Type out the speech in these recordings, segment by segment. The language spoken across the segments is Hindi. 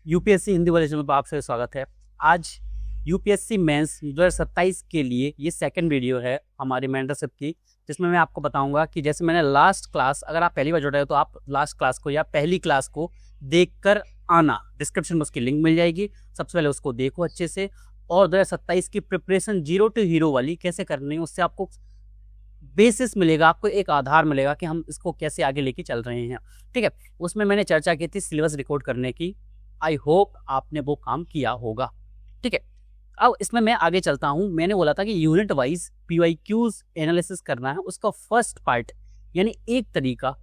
यूपीएससी हिंदी वाले चैनल पर आप सभी स्वागत है। आज यूपीएससी मेंस 2027 के लिए ये सेकंड वीडियो है हमारी मेंटरशिप की, जिसमें मैं आपको बताऊंगा कि जैसे मैंने लास्ट क्लास, अगर आप पहली बार जुड़ रहे हो तो आप लास्ट क्लास को या पहली क्लास को देखकर आना, डिस्क्रिप्शन में उसकी लिंक मिल जाएगी। सबसे पहले उसको देखो अच्छे से, और 2027 की प्रिपरेशन जीरो टू हीरो वाली कैसे करनी है उससे आपको बेसिस मिलेगा, आपको एक आधार मिलेगा कि हम इसको कैसे आगे लेके चल रहे हैं। ठीक है, उसमें मैंने चर्चा की थी सिलेबस रिकॉर्ड करने की। आई होप आपने वो काम किया होगा। ठीक है, अब इसमें मैं आगे चलता हूं। मैंने बोला था कि यूनिट वाइज पीवाईक्यूज एनालिसिस करना है। उसका फर्स्ट पार्ट यानी एक तरीका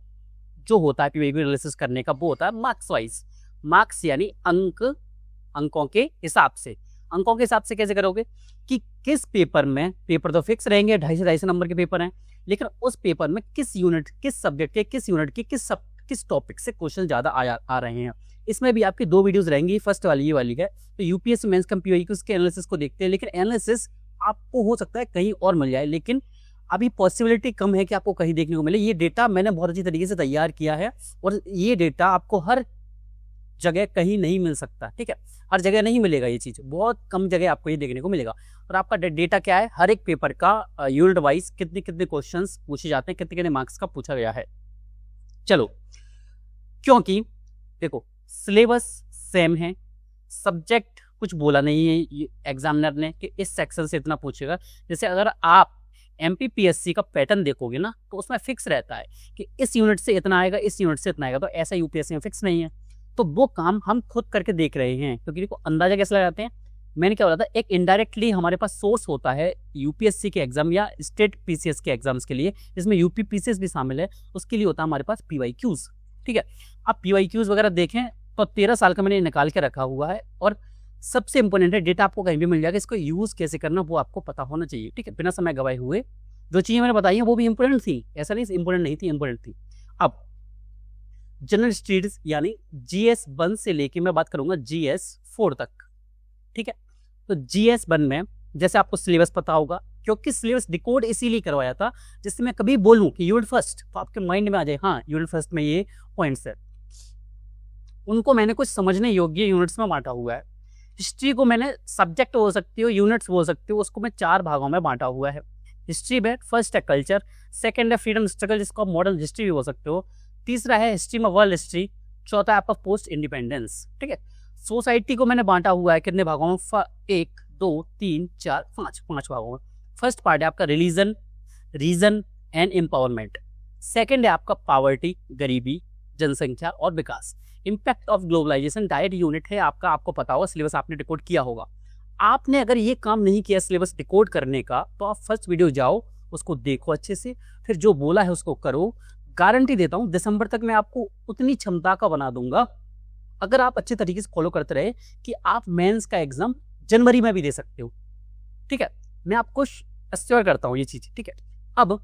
जो होता है पीवाईक्यू एनालिसिस करने का, वो होता है मार्क्स वाइज। मार्क्स यानी अंकों के हिसाब से। अंकों के हिसाब से कैसे करोगे कि किस पेपर में, पेपर तो फिक्स रहेंगे, 250 नंबर के पेपर हैं, लेकिन उस पेपर में किस यूनिट, किस सब्जेक्ट के, किस यूनिट के, किस टॉपिक से क्वेश्चन ज्यादा आ रहे हैं। इसमें भी आपकी दो वीडियोस रहेंगी, फर्स्ट वाली ये वाली है। तो यूपीएससी मेंस कम पीवाईक्यूज के एनालिसिस को देखते हैं, लेकिन एनालिसिस आपको हो सकता है कहीं और मिल जाए, लेकिन अभी पॉसिबिलिटी कम है कि आपको कहीं देखने को मिले। ये डेटा मैंने बहुत अच्छी तरीके से तैयार किया है और ये डेटा आपको हर जगह कहीं नहीं मिल सकता। ठीक है, हर जगह नहीं मिलेगा, ये चीज बहुत कम जगह आपको ये देखने को मिलेगा। और आपका डेटा क्या है, हर एक पेपर का यूनिट वाइज कितने कितने क्वेश्चंस पूछे जाते हैं, कितने कितने मार्क्स का पूछा गया है। चलो, क्योंकि देखो सिलेबस सेम है, सब्जेक्ट कुछ बोला नहीं है एग्जामिनर ने कि इस सेक्शन से इतना पूछेगा। जैसे अगर आप एमपीपीएससी का पैटर्न देखोगे ना, तो उसमें फिक्स रहता है कि इस यूनिट से इतना आएगा, इस यूनिट से इतना आएगा। तो ऐसा यूपीएससी में फिक्स नहीं है, तो वो काम हम खुद करके देख रहे हैं। क्योंकि देखो अंदाजा कैसे लगाते हैं, मैंने क्या बोला था, एक इनडायरेक्टली हमारे पास सोर्स होता है यूपीएससी के एग्जाम या स्टेट पीसीएस के एग्जाम्स के लिए, जिसमें यूपी पीसीएस भी शामिल है। उसके लिए होता है हमारे पास पीवाईक्यूज। ठीक है, आप पीवाईक्यूज वगैरह देखें तो 13 साल का मैंने निकाल के रखा हुआ है, और सबसे इंपॉर्टेंट है, डेटा आपको कहीं भी मिल जाएगा, इसको यूज कैसे करना वो आपको पता होना चाहिए। ठीक है, बिना समय गवाए हुए जो चीजें मैंने बताई हैं वो भी इंपॉर्टेंट थी, ऐसा नहीं इंपॉर्टेंट नहीं थी, इंपॉर्टेंट थी। अब जनरल स्टडीज यानी जीएस 1 से लेके मैं बात करूंगा जीएस 4 तक। ठीक है, तो जीएस 1 में जैसे आपको सिलेबस पता होगा, क्योंकि सिलेबस डिकोड इसीलिए करवाया था जिससे मैं कभी बोलूं कि यूनिट फर्स्ट, तो आपके माइंड में आ जाए हाँ यूनिट फर्स्ट में ये पॉइंट्स है। उनको मैंने कुछ समझने योग्य यूनिट्स में बांटा हुआ है। हिस्ट्री को मैंने सब्जेक्ट बोल सकती हो, यूनिट्स बोल सकती हो, उसको मैं 4 भागों में बांटा हुआ है। हिस्ट्री में फर्स्ट है कल्चर, सेकंड है फ्रीडम स्ट्रगल जिसको आप मॉडर्न हिस्ट्री भी बोल सकते हो, तीसरा है हिस्ट्री में वर्ल्ड हिस्ट्री, चौथा है आपका पोस्ट इंडिपेंडेंस। ठीक है, सोसाइटी को मैंने बांटा हुआ है कितने भागों में, 1 2 3 4 5 भागों में। फर्स्ट पार्ट है आपका religion, region and empowerment. Second है आपका पावर्टी, गरीबी, जनसंख्या और विकास। Impact of globalisation direct unit है आपका, आपको पता होगा, सिलेबस आपने डिकोड किया होगा। आपने अगर ये काम नहीं किया सिलेबस डिकोड करने का, तो आप फर्स्ट वीडियो जाओ, उसको देखो अच्छे से, फिर जो बोला है उसको करो। गारंटी देता हूं दिसंबर तक मैं आपको उतनी क्षमता का बना दूंगा, अगर आप अच्छे तरीके से फॉलो करते रहे, कि आप मेंस का एग्जाम जनवरी में भी दे सकते हो। ठीक है, मैं आपको अश्योर करता हूं ये चीज। ठीक है, अब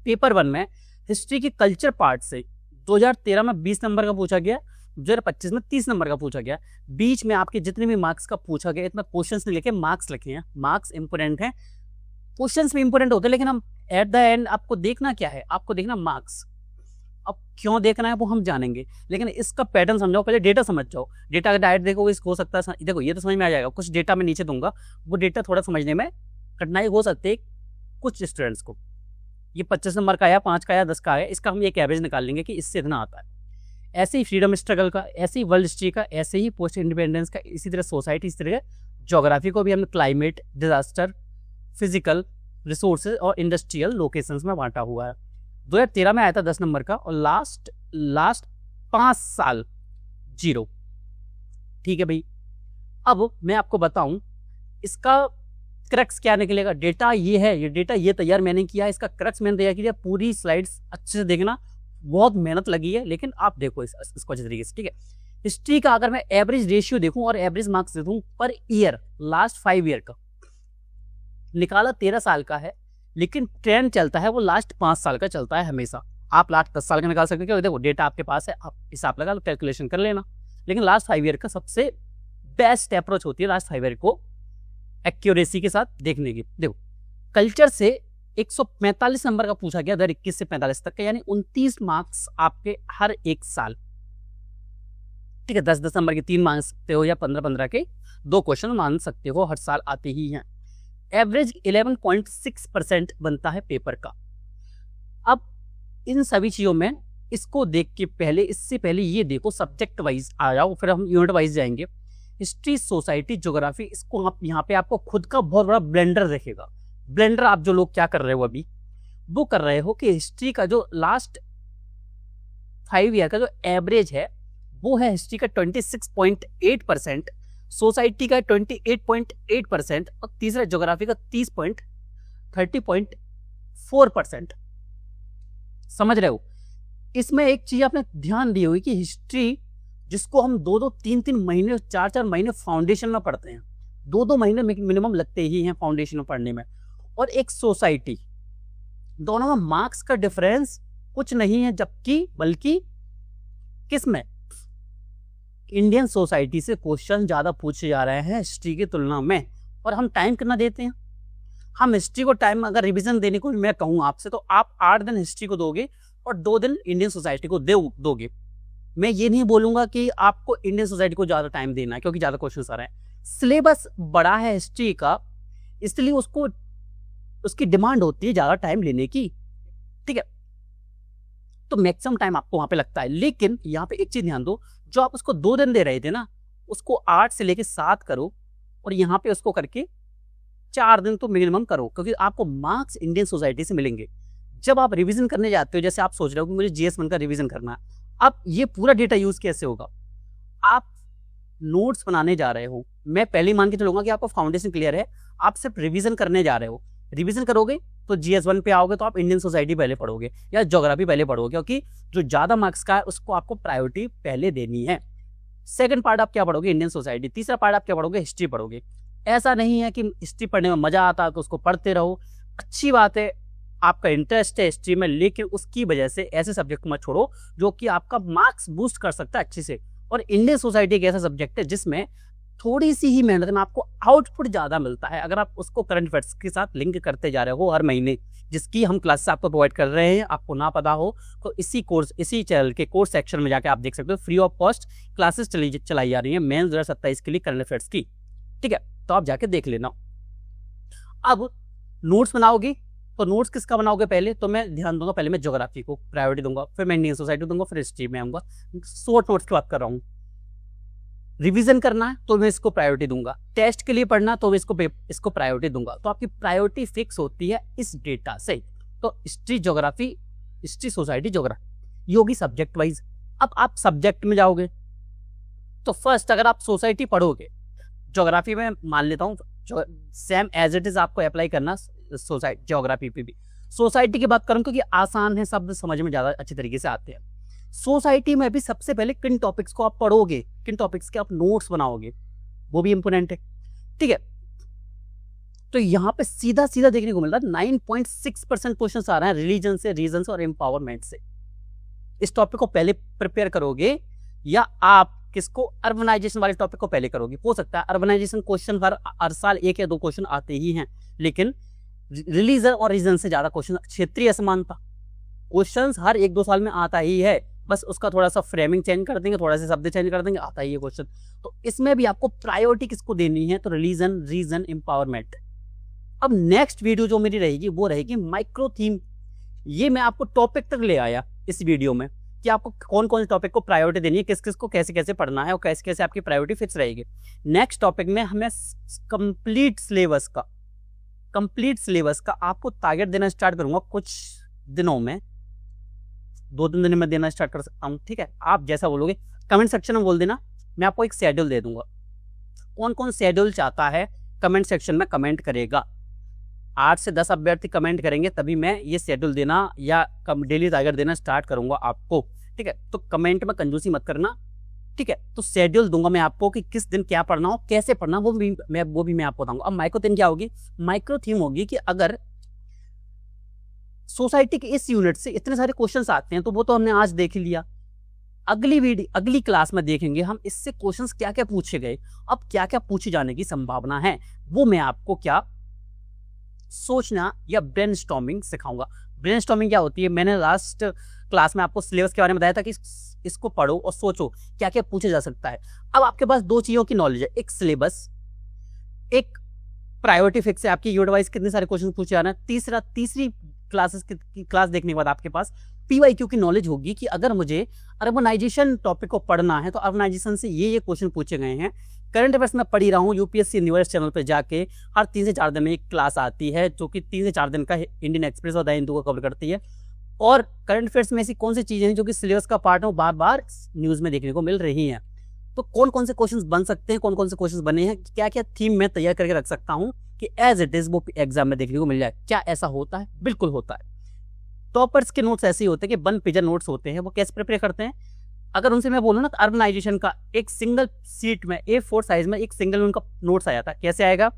पेपर 1 में हिस्ट्री की कल्चर पार्ट से 2013 में 20 नंबर का पूछा गया, 2025 में 30 नंबर का पूछा गया। बीच में आपके जितने भी मार्क्स का पूछा गया, इतना क्वेश्चंस नहीं लिखे, मार्क्स लिखे हैं। मार्क्स इंपोर्टेंट है, क्वेश्चंस भी इंपोर्टेंट होते हैं, लेकिन हम एट द एंड आपको देखना क्या है, आपको देखना मार्क्स। अब क्यों देखना है वो हम जानेंगे, लेकिन इसका पैटर्न समझाओ, पहले डेटा समझ जाओ। डेटा अगर डायरेक्ट देखोगे हो सकता है, देखो ये तो समझ में आ जाएगा, कुछ डेटा मैं नीचे दूंगा, वो डेटा थोड़ा समझने में कठिनाई हो सकती है कुछ स्टूडेंट्स को। ये 25 नंबर का आया, 5 का आया, 10 का आया, इसका हम एक एवरेज निकाल लेंगे कि इससे इतना आता है। ऐसे ही फ्रीडम स्ट्रगल का, ऐसे ही वर्ल्ड हिस्ट्री का, ऐसे ही पोस्ट इंडिपेंडेंस का, इसी तरह सोसाइटी, इसी तरह ज्योग्राफी को भी हमने क्लाइमेट, डिजास्टर, फिजिकल, रिसोर्सेज और इंडस्ट्रियल लोकेशंस में बांटा हुआ है। 2013 में आया था 10 नंबर का, और लास्ट 5 साल 0। ठीक है भाई, अब मैं आपको बताऊं इसका क्रक्स क्या निकलेगा। डेटा ये है, ये डेटा ये तैयार मैंने किया है, इसका क्रक्स मैंने तैयार किया। पूरी स्लाइड्स अच्छे से देखना, बहुत मेहनत लगी है, लेकिन आप देखो इसको अच्छे तरीके से। ठीक है, हिस्ट्री का अगर मैं एवरेज रेशियो देखूं और एवरेज मार्क्स दे दूं पर ईयर, लास्ट 5 ईयर का निकाला 13 साल का है, लेकिन ट्रेंड चलता है वो लास्ट 5 साल का चलता है हमेशा। आप लास्ट 10 साल का निकाल सकते हो, देखो डेटा आपके पास है, आप हिसाब लगा लो, कैलकुलेशन कर लेना। लेकिन लास्ट 5 ईयर का सबसे बेस्ट अप्रोच होती है लास्ट 5 ईयर को एक्यूरेसी के साथ देखने की। देखो कल्चर से 145 नंबर का पूछा गया 2021 से 45 तक का, यानी 29 मार्क्स आपके हर एक साल। ठीक है, 10 नंबर के 3 मान सकते हो या 15 के 2 क्वेश्चन मान सकते हो, हर साल आते ही हैं। एवरेज 11.6% बनता है पेपर का। अब इन सभी चीज़ों में इसको देख के पहले, इससे पहले ये देखो सब्जेक्ट वाइज आ जाओ, फिर हम यूनिट वाइज जाएंगे। हिस्ट्री, सोसाइटी, ज्योग्राफी, इसको आप यहाँ पे आपको खुद का बहुत बड़ा ब्लेंडर देखेगा। ब्लेंडर आप जो लोग क्या कर रहे हो अभी, वो कर रहे हो कि हिस्ट्री का जो लास्ट 5 ईयर का जो एवरेज है वो है हिस्ट्री का 26.8%, सोसाइटी का 28.8% और तीसरा ज्योग्राफी का 30.4%। समझ रहे हो? इसमें एक चीज आपने ध्यान दी होगी कि हिस्ट्री जिसको हम 2-2, 3-3 महीने, 4-4 महीने फाउंडेशन में पढ़ते हैं, 2-2 महीने मिनिमम लगते ही हैं फाउंडेशन में पढ़ने में, और एक सोसाइटी, दोनों में मार्क्स का डिफरेंस कुछ नहीं है, जबकि बल्कि किसमें, इंडियन सोसाइटी से क्वेश्चन ज्यादा पूछे जा रहे हैं हिस्ट्री की तुलना में। और हम टाइम कितना देते हैं, हम हिस्ट्री को टाइम अगर रिवीजन देने को मैं कहूँ आपसे, तो आप 8 दिन हिस्ट्री को दोगे और 2 दिन इंडियन सोसाइटी को दोगे। मैं ये नहीं बोलूंगा कि आपको इंडियन सोसाइटी को ज्यादा टाइम देना है, क्योंकि ज्यादा क्वेश्चन आ रहे हैं, सिलेबस बड़ा है हिस्ट्री का, इसलिए उसको उसकी डिमांड होती है ज्यादा टाइम लेने की। ठीक है, तो मैक्सिमम टाइम आपको वहां पे लगता है। लेकिन यहाँ पे एक चीज ध्यान दो, जो आप उसको 2 दिन दे रहे थे ना, उसको 8 से लेके 7 करो, और यहाँ पे उसको करके 4 दिन तो मिनिमम करो, क्योंकि आपको मार्क्स इंडियन सोसाइटी से मिलेंगे। जब आप रिवीजन करने जाते हो, जैसे आप सोच रहे हो कि मुझे GS1 का रिवीजन करना है, अब ये पूरा डेटा यूज कैसे होगा? आप नोट्स बनाने जा रहे हो, मैं पहले मान के चलूंगा कि आपका फाउंडेशन क्लियर है, आप सिर्फ रिवीजन करने जा रहे हो। रिवीजन करोगे तो GS1 पे आओगे तो आप इंडियन सोसाइटी पहले पढ़ोगे या ज्योग्राफी पहले पढ़ोगे, क्योंकि जो ज्यादा मार्क्स का है उसको आपको प्रायोरिटी पहले देनी है। सेकंड पार्ट आप क्या पढ़ोगे, इंडियन सोसाइटी। तीसरा पार्ट आप क्या पढ़ोगे, हिस्ट्री पढ़ोगे। ऐसा नहीं है कि हिस्ट्री पढ़ने में मजा आता है तो उसको पढ़ते रहो, अच्छी बात है, आपका इंटरेस्ट है हिस्ट्री में, लेकिन उसकी वजह से ऐसे सब्जेक्ट को मत छोड़ो जो कि आपका मार्क्स बूस्ट कर सकता है अच्छे से। और इंडियन सोसाइटी एक ऐसा सब्जेक्ट है जिसमें थोड़ी सी ही मेहनत में आपको आउटपुट ज्यादा मिलता है, अगर आप उसको करंट अफेयर्स के साथ लिंक करते जा रहे हो हर महीने, जिसकी हम क्लासेस आपको प्रोवाइड कर रहे हैं। आपको ना पता हो तो इसी चैनल के कोर्स सेक्शन में जाके आप देख सकते हो, फ्री ऑफ कॉस्ट क्लासेस चलाई जा रही है मेंस 2027 के लिए करंट अफेयर्स की। ठीक है, तो आप जाके देख लेना। अब नोट्स बनाओगे तो नोट्स किसका बनाओगे पहले, तो मैं ध्यान दूंगा, पहले मैं ज्योग्राफी को प्रायोरिटी दूंगा, फिर मैं इंडियन सोसाइटी दूंगा, फिर हिस्ट्री में आऊंगा। शॉर्ट नोट्स की बात कर रहा हूँ। रिवीजन करना है तो मैं इसको प्रायोरिटी दूंगा, टेस्ट के लिए पढ़ना तो मैं इसको प्रायोरिटी दूंगा। तो आपकी प्रायोरिटी फिक्स होती है इस डेटा से। तो history, geography, history, society, geography, ये होगी सब्जेक्ट वाइज। अब आप सब्जेक्ट में जाओगे तो फर्स्ट अगर आप सोसाइटी पढ़ोगे, ज्योग्राफी में मान लेता हूँ सेम एज इट इज आपको अप्लाई करना सोसाइटी ज्योग्राफी पे भी। सोसाइटी की बात करूं क्योंकि आसान है, शब्द समझ में ज्यादा अच्छे तरीके से आते हैं। सोसाइटी में भी सबसे पहले किन टॉपिक्स को आप पढ़ोगे, किन टॉपिक्स के आप नोट्स बनाओगे, वो भी इंपोर्टेंट है। ठीक है, तो यहाँ पे सीधा सीधा देखने को मिल रहा है 9.6% क्वेश्चन आ रहे हैं रिलीजन से, रीजन से और एम्पावरमेंट से। इस टॉपिक को पहले प्रिपेयर करोगे या आप किसको, अर्बनाइजेशन वाले टॉपिक को पहले करोगे। हो सकता है अर्बनाइजेशन क्वेश्चन हर साल 1 या 2 क्वेश्चन आते ही हैं, लेकिन रिलीजन और रीजन से ज्यादा क्वेश्चन, क्षेत्रीय असमानता क्वेश्चन हर 1-2 साल में आता ही है, बस उसका थोड़ा सा फ्रेमिंग चेंज कर देंगे, थोड़ा सा शब्द चेंज कर देंगे, आता ही है क्वेश्चन। तो इसमें भी आपको प्रायोरिटी किसको देनी है, तो रिलीजन, रीजन, एम्पावरमेंट। अब नेक्स्ट वीडियो जो मेरी रहेगी वो रहेगी माइक्रो थीम। ये मैं आपको टॉपिक तक ले आया इस वीडियो में कि आपको कौन कौन से टॉपिक को प्रायोरिटी देनी है, किस किस को कैसे कैसे पढ़ना है और कैसे कैसे आपकी प्रायोरिटी फिक्स रहेगी। नेक्स्ट टॉपिक में हमें कंप्लीट सिलेबस का आपको टारगेट देना स्टार्ट करूंगा कुछ दिनों में, 2-3 दिन में देना स्टार्ट कर सकता हूँ। ठीक है, आप जैसा बोलोगे कमेंट सेक्शन में बोल देना, मैं आपको एक शेड्यूल दे दूंगा। कौन कौन शेड्यूल चाहता है कमेंट सेक्शन में कमेंट करेगा, 8 से 10 अभ्यर्थी कमेंट करेंगे तभी मैं ये शेड्यूल देना या डेली टारगेट देना स्टार्ट करूंगा आपको। ठीक है, तो कमेंट में कंजूसी मत करना। ठीक है, तो शेड्यूल दूंगा मैं आपको कि किस दिन क्या पढ़ना हो, कैसे पढ़ना, वो भी मैं आपको बताऊंगा। अब माइक्रो थीम क्या होगी, माइक्रो थीम होगी कि अगर सोसाइटी के इस यूनिट से इतने सारे क्वेश्चंस आते हैं तो वो तो हमने आज देख लिया, अगली क्लास में देखेंगे हम इससे क्वेश्चंस क्या क्या पूछे गए, अब क्या क्या पूछे जाने की संभावना है, वो मैं आपको क्या सोचना या ब्रेनस्टॉर्मिंग सिखाऊंगा। ब्रेनस्टॉर्मिंग क्या होती है, मैंने लास्ट क्लास में आपको सिलेबस के बारे में बताया था कि इसको पढ़ो और सोचो क्या क्या पूछा जा सकता है। अब आपके पास दो चीजों की नॉलेज है, एक सिलेबस, एक प्रायोरिटी फिक्स है, आपकी यूनिट वाइज कितने सारे क्वेश्चन पूछे जाना है। तीसरी क्लास देखने के बाद आपके पास पीवाईक्यू की नॉलेज होगी कि अगर मुझे अर्बनाइजेशन टॉपिक को पढ़ना है तो अर्बनाइजेशन से ये क्वेश्चन पूछे गए हैं। करंट अफेयर्स में पढ़ ही रहा हूँ, यूपीएससी यूनिवर्स चैनल पर जाके हर 3 से 4 दिन में एक क्लास आती है जो कि 3 से 4 दिन का इंडियन एक्सप्रेस और द हिंदू को कवर करती है। और करंट अफेयर्स में ऐसी कौन सी चीजें हैं जो कि सिलेबस का पार्ट है, वो बार बार न्यूज में देखने को मिल रही हैं। तो कौन कौन से क्वेश्चंस बन सकते हैं, कौन कौन से क्वेश्चंस बने हैं, क्या क्या थीम मैं तैयार करके रख सकता हूं कि एज इट इज वो एग्जाम में देखने को मिल जाए। क्या ऐसा होता है? बिल्कुल होता है। टॉपर्स के नोट्स ऐसे ही होते हैं कि 1 पेजर नोट्स होते हैं। वो कैसे प्रिपेयर करते हैं? अगर उनसे मैं बोलूँ ना, अर्बनाइजेशन का एक सिंगल सीट में A4 साइज में एक सिंगल उनका नोट्स आ जाता है। कैसे आएगा?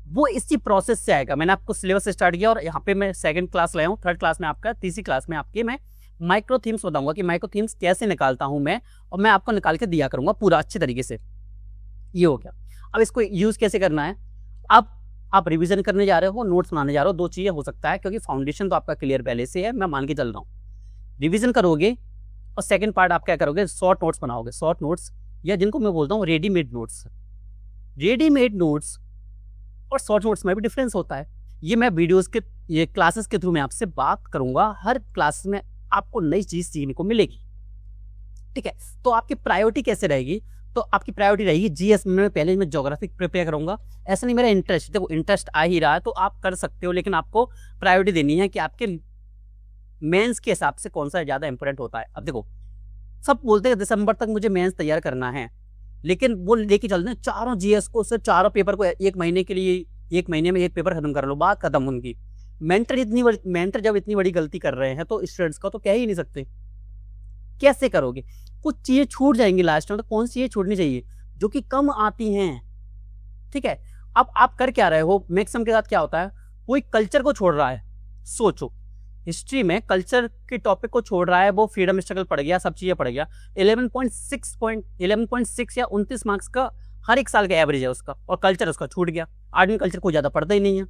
वो इसी प्रोसेस से आएगा। मैंने आपको सिलेबस से स्टार्ट किया और यहाँ पे मैं सेकंड क्लास लाया हूँ, थर्ड क्लास में आपका, तीसरी क्लास में आपकी मैं माइक्रो थीम्स बताऊंगा कि माइक्रो थीम्स कैसे निकालता हूँ मैं, और मैं आपको निकाल के दिया करूंगा पूरा अच्छे तरीके से। ये हो गया। अब इसको यूज कैसे करना है? अब आप रिवीजन करने जा रहे हो, नोट्स बनाने जा रहे हो, दो चीजें हो सकता है क्योंकि फाउंडेशन तो आपका क्लियर पहले से है, मैं मान के चल रहा हूँ। रिवीजन करोगे और सेकंड पार्ट आप क्या करोगे? शॉर्ट नोट्स बनाओगे। शॉर्ट नोट्स या जिनको मैं बोलता हूँ रेडीमेड नोट्स। रेडीमेड नोट्स और शॉर्ट नोट्स में भी डिफरेंस होता है। ये मैं वीडियोस के, ये क्लासेस के थ्रू मैं आपसे बात करूंगा। हर क्लास में आपको नई चीज सीखने को मिलेगी। ठीक है, तो आपकी प्रायोरिटी कैसे रहेगी? तो आपकी प्रायोरिटी रहेगी जीएस में पहले मैं ज्योग्राफी प्रिपेयर करूंगा। ऐसा नहीं मेरा इंटरेस्ट, देखो इंटरेस्ट आ ही रहा है तो आप कर सकते हो, लेकिन आपको प्रायोरिटी देनी है कि आपके मेंस के हिसाब से कौन सा ज्यादा इंपॉर्टेंट होता है। अब देखो, सब बोलते हैं दिसंबर तक मुझे मेंस तैयार करना है, लेकिन वो लेके चलते हैं चारों जीएस को, सिर्फ चारों पेपर को एक महीने के लिए, एक महीने में एक पेपर खत्म कर लो, बात खत्म उनकी। मेंटर जब इतनी बड़ी गलती कर रहे हैं तो स्टूडेंट्स का तो कह ही नहीं सकते। कैसे करोगे? कुछ चीजें छूट जाएंगी लास्ट में, तो कौन सी चीजें छूटनी चाहिए? जो कि कम आती हैं। ठीक है, अब आप कर क्या रहे हो? मैक्सिमम के साथ क्या होता है, कोई कल्चर को छोड़ रहा है। सोचो, हिस्ट्री में कल्चर के टॉपिक को छोड़ रहा है, वो फ्रीडम स्ट्रगल पढ़ गया, सब चीजें पढ़ गया। 11.6 या 29 मार्क्स का हर एक साल का एवरेज है उसका, और कल्चर उसका छूट गया। आदमी कल्चर को ज्यादा पढ़ता ही नहीं है।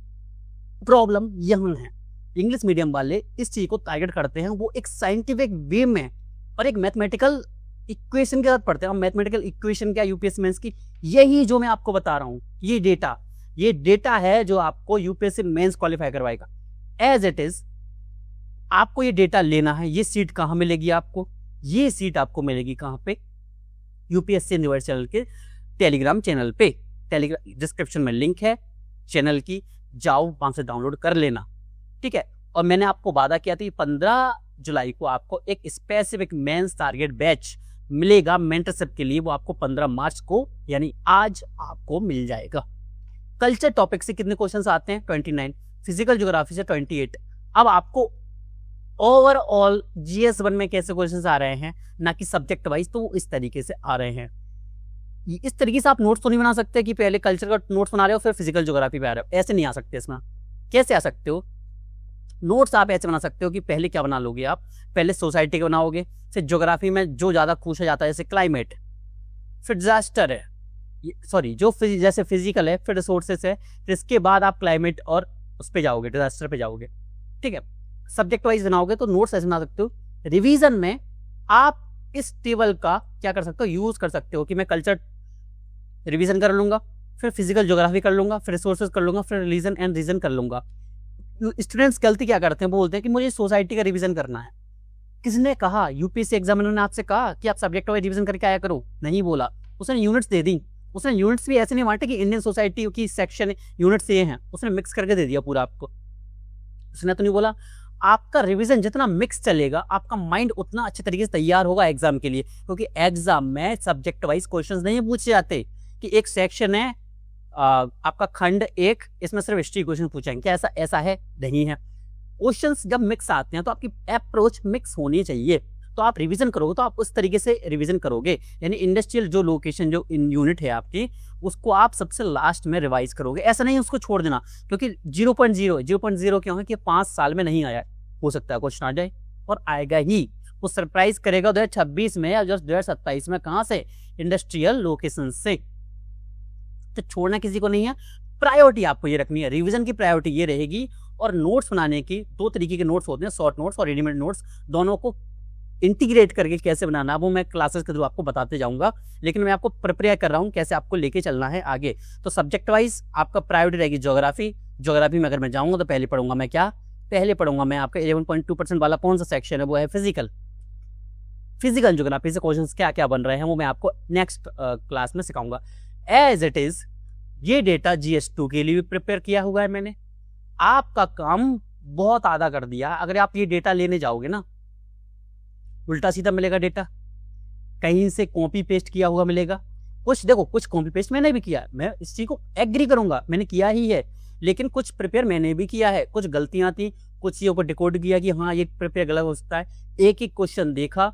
प्रॉब्लम यहाँ है, इंग्लिश मीडियम वाले इस चीज को टारगेट करते हैं, वो एक साइंटिफिक वे में और एक मैथमेटिकल इक्वेशन के साथ पढ़ते हैं। और मैथमेटिकल इक्वेशन क्या, यूपीएससी मेंस की, यही जो मैं आपको बता रहा हूँ, ये डेटा है जो आपको यूपीएससी मेंस क्वालिफाई करवाएगा। एज इट इज आपको ये डेटा लेना है। ये सीट कहाँ मिलेगी आपको? ये सीट आपको मिलेगी कहाँ पे? यूपीएससी यूनिवर्स चैनल के टेलीग्राम चैनल पे। टेलीग्राम डिस्क्रिप्शन में लिंक है चैनल की, जाओ वहां से डाउनलोड कर लेना। ठीक है, और मैंने आपको वादा किया था 15 जुलाई को आपको एक स्पेसिफिक मेंस टारगेट बैच मिलेगा मेंटरशिप के लिए। वो आपको 15 मार्च को, यानी आज आपको मिल जाएगा। कल्चर टॉपिक से कितने क्वेश्चंस आते हैं? 29। फिजिकल ज्योग्राफी से 28। अब आपको ओवरऑल GS1 में कैसे क्वेश्चंस आ रहे हैं, ना कि सब्जेक्ट वाइज, तो इस तरीके से आ रहे हैं। इस तरीके से आप नोट्स तो नहीं बना सकते कि पहले कल्चर का नोट्स बना रहे हो फिर फिजिकल ज्योग्राफी पे आ रहे हो, ऐसे नहीं आ सकते। इसमें कैसे आ सकते हो? नोट्स आप ऐसे बना सकते हो कि पहले क्या बना लोगे आप? पहले सोसाइटी के बनाओगे, फिर ज्योग्राफी में जो ज्यादा पूछा जाता है जैसे क्लाइमेट, फिर डिजास्टर है, सॉरी जो जैसे फिजिकल है, फिर रिसोर्सेस है, फिर इसके बाद आप क्लाइमेट और उस पर जाओगे, डिजास्टर पे जाओगे। ठीक है, सब्जेक्ट वाइज बनाओगे तो नोट्स ऐसे बना सकते हो। रिवीजन में आप इस टेबल का क्या कर सकते हो, यूज कर सकते हो कि मैं कल्चर रिवीजन कर लूंगा, फिर फिजिकल ज्योग्राफी कर लूंगा, फिर रिसोर्सेज कर लूंगा, फिर रिलीजन एंड रीजन कर लूंगा। स्टूडेंट्स गलती क्या करते हैं, वो बोलते हैं कि मुझे सोसाइटी का रिवीजन करना है। किसने कहा? यूपीएससी एग्जामिनर ने आपसे कहा कि आप सब्जेक्ट वाइज रिवीजन करके आया करो? नहीं बोला। उसने यूनिट्स दे दी। उसने यूनिट्स भी ऐसे नहीं बांटे कि इंडियन सोसाइटी की सेक्शन यूनिट्स ये हैं, उसने मिक्स करके दे दिया पूरा आपको। उसने तो नहीं बोला। आपका रिवीजन जितना मिक्स चलेगा, आपका माइंड उतना अच्छे तरीके से तैयार होगा एग्जाम के लिए, क्योंकि एग्जाम में सब्जेक्ट वाइज क्वेश्चंस नहीं पूछे जाते कि एक सेक्शन है आपका खंड 1, इसमें सिर्फ हिस्ट्री क्वेश्चन पूछेंगे। क्या ऐसा है? नहीं है। क्वेश्चंस जब मिक्स आते हैं तो आपकी अप्रोच मिक्स होनी चाहिए। तो आप रिवीजन करोगे तो आप उस तरीके से रिवीजन करोगे, यानी इंडस्ट्रियल जो लोकेशन जो इन यूनिट है आपकी, उसको आप सबसे लास्ट में रिवाइज करोगे। ऐसा नहीं उसको छोड़ देना, क्योंकि 0.0 क्यों है कि 5 साल में नहीं आया, हो सकता है क्वेश्चन आ जाए, और आएगा ही। वो सरप्राइज करेगा 2026 में या 2027 में। कहाँ से? इंडस्ट्रियल लोकेशन से। तो छोड़ना किसी को नहीं है। प्रायोरिटी आपको ये रखनी है, रिवीजन की प्रायोरिटी ये रहेगी। और नोट्स बनाने की 2 तरीके के नोट्स होते हैं, शॉर्ट नोट्स और रेडीमेड नोट्स। दोनों को इंटीग्रेट करके कैसे बनाना वो मैं क्लासेस के थ्रू आपको बताते जाऊंगा, लेकिन मैं आपको प्रिपेयर कर रहा हूँ कैसे आपको लेके चलना है आगे। तो सब्जेक्ट वाइज आपका प्रायोरिटी रहेगी ज्योग्राफी। ज्योग्राफी में अगर मैं जाऊंगा तो पहले पढ़ूंगा मैं क्या, पहले पढ़ूंगा मैं आपका 11.2% वाला कौन सा सेक्शन है, वो है फिजिकल ज्योग्राफी से क्वेश्चंस क्या क्या बन रहे हैं वो मैं आपको नेक्स्ट क्लास में सिखाऊंगा। एज इट इज ये डेटा GS2 के लिए भी प्रिपेयर किया हुआ है मैंने। आपका काम बहुत आधा कर दिया। अगर आप ये डेटा लेने जाओगे ना, उल्टा सीधा मिलेगा डेटा, कहीं से कॉपी पेस्ट किया हुआ मिलेगा। कुछ देखो, कुछ कॉपी पेस्ट मैंने भी किया है, मैं इस चीज को एग्री करूंगा, मैंने किया ही है, लेकिन कुछ प्रिपेयर मैंने भी किया है, कुछ गलतियां थी, कुछ चीजों को डिकोड किया कि हाँ ये प्रिपेयर गलत हो सकता है। एक एक क्वेश्चन देखा,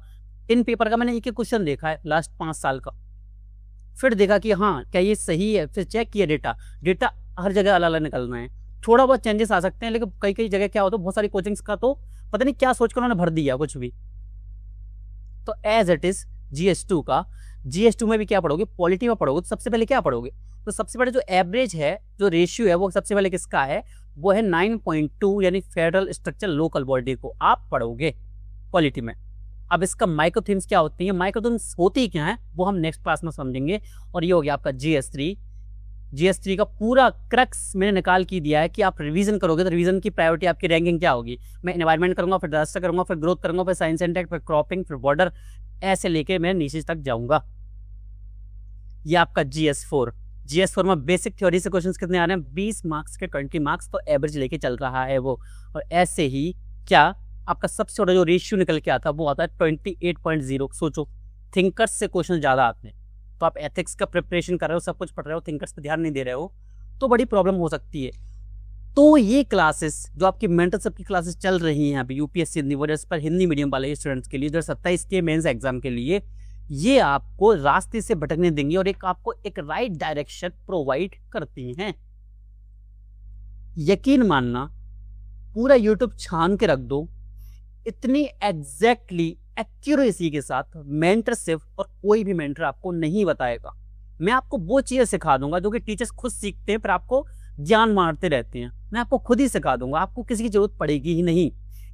इन पेपर का मैंने एक एक क्वेश्चन देखा है लास्ट 5 साल का, फिर देखा कि हाँ क्या ये सही है, फिर चेक किया डेटा हर जगह अलग अलग निकलना है, थोड़ा बहुत चेंजेस आ सकते हैं, लेकिन कई जगह क्या होता है बहुत सारी कोचिंग्स का तो पता नहीं क्या सोचकर उन्होंने भर दिया कुछ भी। तो एज इट इज GS2 में भी क्या पढ़ोगे, पॉलिटी में पढ़ोगे तो सबसे पहले क्या पढ़ोगे, तो सबसे पहले जो एवरेज है, जो रेशियो है वो सबसे पहले किसका है, वो है 9.2 यानी फेडरल स्ट्रक्चर लोकल बॉडी को आप पढ़ोगे पॉलिटी में। अब इसका माइक्रो थीम्स क्या होती है, माइक्रो थीम्स होती क्या है वो हम नेक्स्ट क्लास में समझेंगे। और ये हो गया आपका GS3 का पूरा क्रक्स मैंने निकाल के दिया है कि आप रिवीजन करोगे तो रिवीजन की प्रायोरिटी आपकी रैंकिंग क्या होगी। मैं एनवायरनमेंट करूंगा, फिर डिजास्टर करूंगा, फिर ग्रोथ करूंगा, फिर साइंस एंड टेक, फिर क्रॉपिंग, फिर बॉर्डर, ऐसे लेके मैं नीचे तक जाऊंगा। ये आपका GS4 में बेसिक थ्योरी से क्वेश्चंस कितने आ रहे हैं, 20 मार्क्स के 20 मार्क्स, तो एवरेज लेके चल रहा है वो। और ऐसे ही क्या आपका सबसे छोटा जो रेशियो निकल के आता है वो आता है 28.0। सोचो थिंकर्स से क्वेश्चन ज्यादा आते हैं, तो आप एथिक्स का प्रिपरेशन कर रहे हो, सब कुछ पढ़ रहे हो, थिंकर्स पे ध्यान नहीं दे रहे हो तो बड़ी प्रॉब्लम हो सकती है। तो ये क्लासेस जो आपकी मेंटरशिप की क्लासेस चल रही हैं अभी UPSC पर हिंदी मीडियम वाले स्टूडेंट्स के लिए 2027 के मेंस एग्जाम के लिए, ये आपको रास्ते से भटकने देंगी और आपको एक राइट डायरेक्शन प्रोवाइड करती हैं। यकीन मानना, पूरा यूट्यूब छान के रख दो, इतनी एग्जैक्टली एक्यूरेसी के साथ मेंटरशिप और कोई भी मेंटर आपको नहीं बताएगा। मैं आपको वो चीजें सिखा दूंगा जो कि टीचर्स खुद सीखते हैं पर आपको ज्ञान मारते रहते हैं, मैं आपको खुद ही सिखा दूंगा, आपको किसी की जरूरत पड़ेगी ही नहीं।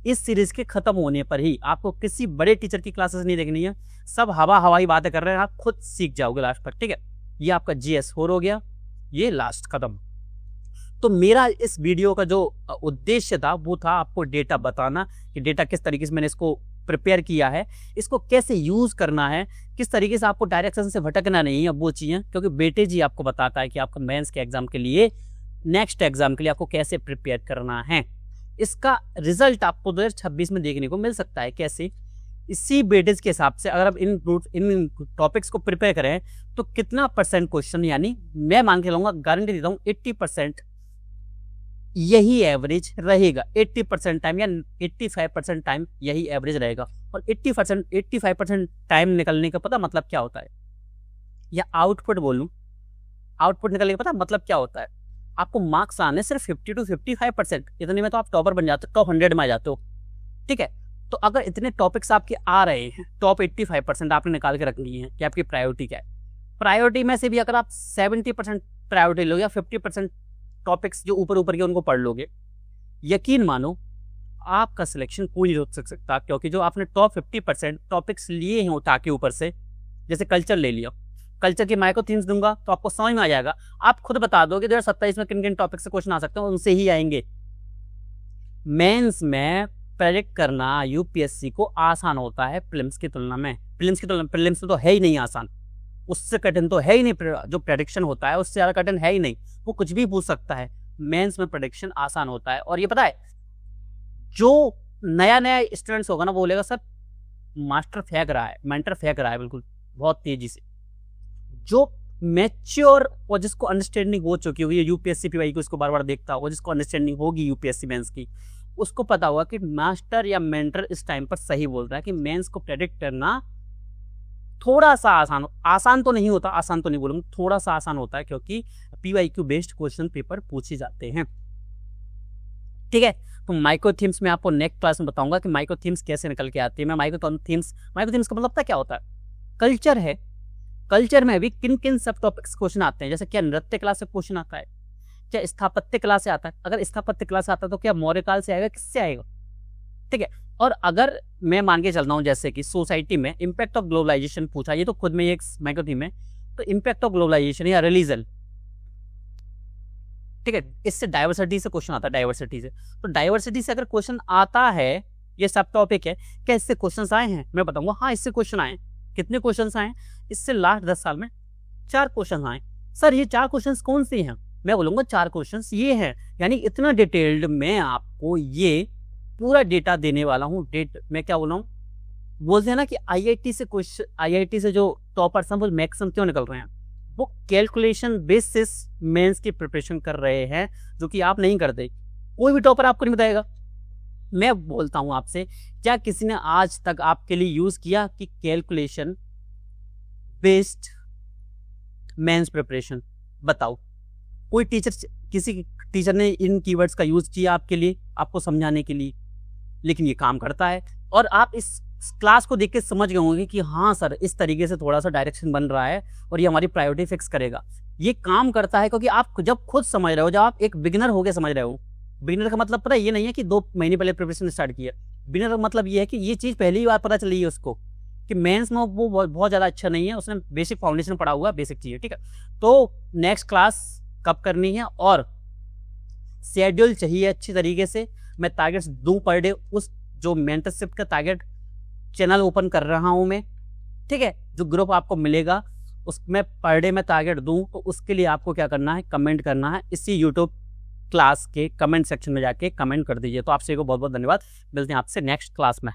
इस सीरीज के खत्म होने पर ही आपको किसी बड़े टीचर की क्लासेस नहीं देखनी है, सब हवाई बातें कर रहे हैं, आप खुद सीख जाओगे लास्ट तक, ठीक है। ये आपका GS4 हो गया, ये लास्ट खत्म। तो मेरा इस वीडियो का जो उद्देश्य था वो था आपको डेटा बताना कि डेटा किस तरीके से मैंने इसको प्रिपेयर किया है, इसको कैसे यूज करना है, किस तरीके से आपको डायरेक्शन से भटकना नहीं है। अब वो चीजें क्योंकि बेटे जी आपको बताता है कि आपका मेंस के एग्जाम के लिए, नेक्स्ट एग्जाम के लिए आपको कैसे प्रिपेयर करना है। इसका रिजल्ट आपको 2026 में देखने को मिल सकता है। कैसे, इसी वेटेज के हिसाब से अगर आप इन टॉपिक्स को प्रिपेयर करें तो कितना % क्वेश्चन, यानी मैं मान के चलूंगा, गारंटी देता हूँ 80% यही एवरेज रहेगा। 80% टाइम या 85% टाइम यही एवरेज रहेगा। और 85% टाइम निकलने का पता मतलब क्या होता है, या आउटपुट बोलूं, आउटपुट निकलने का पता मतलब क्या होता है, आपको मार्क्स आने सिर्फ 50 to 55%, इतने में तो आप टॉपर बन जाते हो, टॉप 100 में आ जाते हो, ठीक है। तो अगर इतने टॉपिक्स आपके आ रहे हैं, टॉप 85% आपने निकाल के रख लिए हैं कि आपकी प्रायोरिटी क्या है। प्रायोरिटी में से भी अगर आप 70% प्रायोरिटी लोगे या 50% टॉपिक्स जो ऊपर के उनको पढ़ लोगे, यकीन मानो आपका सिलेक्शन कोई नहीं रोक सकता, क्योंकि जो आपने टॉप 50% टॉपिक्स लिए हैं उठा के ऊपर से, जैसे कल्चर ले लिया, कल्चर की माइक्रो थीम्स दूंगा तो आपको समझ में आ जाएगा, आप खुद बता दोगे 2027 में किन किन टॉपिक से क्वेश्चन आ सकते हैं, उनसे ही आएंगे। मेंस में प्रेडिक्ट करना UPSC को आसान होता है प्रीलिम्स की तुलना में। प्रीलिम्स में तो है ही नहीं आसान, उससे कठिन तो है ही नहीं, जो प्रेडिक्शन होता है उससे ज्यादा कठिन है ही नहीं, वो कुछ भी पूछ सकता है। मेंस में प्रेडिक्शन आसान होता है। और ये पता है, जो नया स्टूडेंट्स होगा ना वो बोलेगा सर मास्टर फेंक रहा है, मेंटर फेंक रहा है बिल्कुल बहुत तेजी से। जो मैच्योर और जिसको अंडरस्टैंडिंग हो चुकी होगी, UPSC PY को इसको बार बार देखता होगा, जिसको अंडरस्टैंडिंग होगी UPSC मेंस की, उसको पता होगा कि मास्टर या मेंटर इस टाइम पर सही बोल रहा है कि मेंस को प्रेडिक्ट करना थोड़ा सा आसान तो नहीं होता, आसान तो नहीं बोलूंगा, थोड़ा सा आसान होता है, क्योंकि PYQ बेस्ड क्वेश्चन पेपर पूछे जाते हैं, ठीक है। तो माइक्रो थीम्स में आपको नेक्स्ट क्लास में बताऊंगा कि माइक्रो थीम्स कैसे निकल के आती है। मैं माइक्रो थीम्स का मतलब क्या होता है, कल्चर है, कल्चर में भी किन किन सब टॉपिक्स क्वेश्चन आते हैं, जैसे क्या नृत्य कला से क्वेश्चन आता है, क्या स्थापत्य कला से आता है, अगर स्थापत्य कला से आता है तो क्या मौर्य काल से आएगा, किससे आएगा, ठीक है। और अगर मैं मान के चलता हूँ जैसे कि सोसाइटी में इम्पैक्ट ऑफ ग्लोबलाइजेशन पूछा, ये तो खुद में एक मैगजीन में, तो इम्पैक्ट ऑफ ग्लोबलाइजेशन या रिलीजन, ठीक है, इससे डाइवर्सिटी से क्वेश्चन आता है, डाइवर्सिटी से। तो डाइवर्सिटी से अगर क्वेश्चन आता है, ये सब टॉपिक है, क्या इससे क्वेश्चन आए हैं? मैं बताऊंगा हाँ इससे क्वेश्चन आए। कितने क्वेश्चन आए इससे? लास्ट 10 साल में 4 क्वेश्चन आए। सर ये 4 क्वेश्चन कौन से हैं? मैं बोलूंगा 4 क्वेश्चन ये हैं, यानी इतना डिटेल्ड मैं आपको ये पूरा डेटा देने वाला हूँ। मैं क्या बोल रहा हूँ, बोलते हैं ना कि आईआईटी से क्वेश्चन, आईआईटी से जो टॉपर्स हैं वो मैक्सिमम क्यों निकल रहे हैं? वो कैलकुलेशन बेसिस मेंस की प्रिपरेशन कर रहे हैं, जो कि आप नहीं करते। कोई भी टॉपर आपको नहीं बताएगा। मैं बोलता हूं आपसे, क्या किसी ने आज तक आपके लिए यूज किया कि कैलकुलेशन बेस्ड मेंस प्रिपरेशन? बताओ, कोई टीचर, किसी टीचर ने इन कीवर्ड्स का यूज किया आपके लिए, आपको समझाने के लिए? लेकिन ये काम करता है, और आप इस क्लास को देख के समझ गए होंगे कि हाँ सर इस तरीके से थोड़ा सा डायरेक्शन बन रहा है और ये हमारी प्रायोरिटी फिक्स करेगा। ये काम करता है क्योंकि आप जब खुद समझ रहे हो, जब आप एक बिगिनर होके समझ रहे हो। बिगिनर का मतलब पता है, ये नहीं है कि 2 महीने पहले प्रिपरेशन स्टार्ट किया। बिगिनर का मतलब ये है कि ये चीज़ पहली बार पता चली है उसको कि मेंस में वो बहुत ज़्यादा अच्छा नहीं है, उसने बेसिक फाउंडेशन पढ़ा हुआ, बेसिक चीज़ें, ठीक है। तो नेक्स्ट क्लास कब करनी है और शेड्यूल चाहिए अच्छी तरीके से, मैं टारगेट्स दूं पर डे। उस जो मेंटरशिप का टारगेट चैनल ओपन कर रहा हूं मैं, ठीक है, जो ग्रुप आपको मिलेगा उसमें पर डे में टारगेट दूं, तो उसके लिए आपको क्या करना है, कमेंट करना है। इसी यूट्यूब क्लास के कमेंट सेक्शन में जाके कमेंट कर दीजिए। तो आपसे को बहुत बहुत धन्यवाद, मिलते हैं आपसे नेक्स्ट क्लास में।